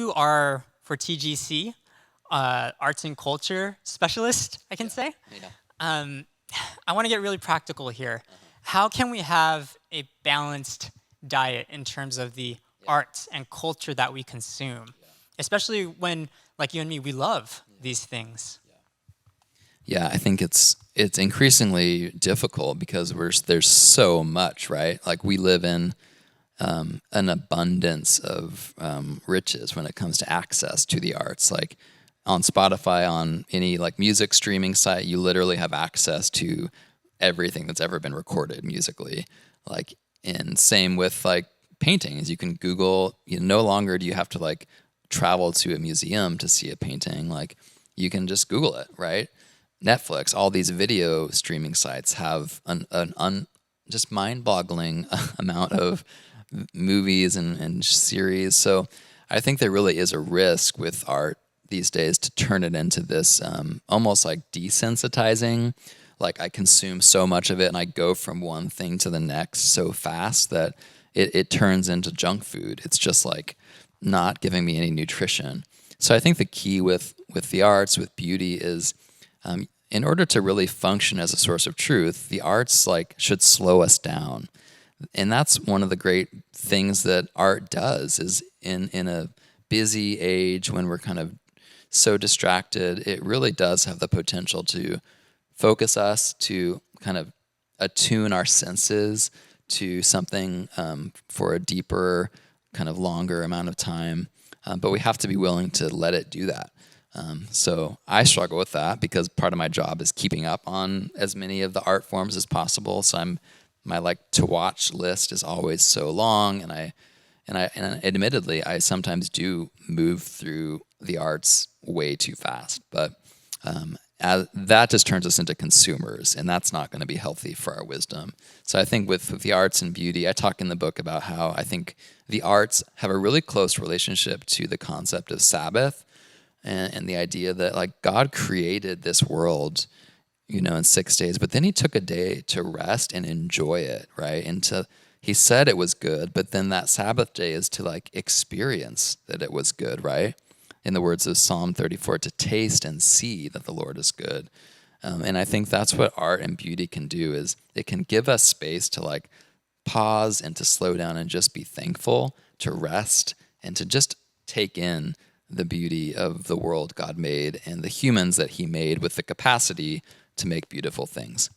you are, for TGC, arts and culture specialist, I can say. Yeah. Um, I want to get really practical here. How can we have a balanced diet in terms of the arts and culture that we consume, especially when, like you and me, we love these things? Yeah, I think it's increasingly difficult because there's so much, right? Like we live in an abundance of riches when it comes to access to the arts. Like on Spotify, on any like music streaming site, you literally have access to everything that's ever been recorded musically. Like, and same with like paintings. You can Google. No longer do you have to like travel to a museum to see a painting. Like you can just Google it, right? Netflix, all these video streaming sites have an just mind-boggling amount of movies and series. So I think there really is a risk with art these days to turn it into this almost like desensitizing. Like I consume so much of it and I go from one thing to the next so fast that it turns into junk food. It's just like not giving me any nutrition. So I think the key with the arts, with beauty, is in order to really function as a source of truth, the arts like should slow us down. And that's one of the great things that art does is in a busy age when we're kind of so distracted, it really does have the potential to focus us, to kind of attune our senses to something for a deeper, kind of longer amount of time. But we have to be willing to let it do that. So I struggle with that because part of my job is keeping up on as many of the art forms as possible. So my like to watch list is always so long, and admittedly I sometimes do move through the arts way too fast. But that just turns us into consumers, and that's not going to be healthy for our wisdom. So I think with the arts and beauty, I talk in the book about how I think the arts have a really close relationship to the concept of Sabbath. And the idea that like God created this world, in 6 days, but then he took a day to rest and enjoy it, right? He said it was good, but then that Sabbath day is to like experience that it was good, right? In the words of Psalm 34, to taste and see that the Lord is good. And I think that's what art and beauty can do, is it can give us space to like pause and to slow down and just be thankful, to rest and to just take in the beauty of the world God made and the humans that he made with the capacity to make beautiful things.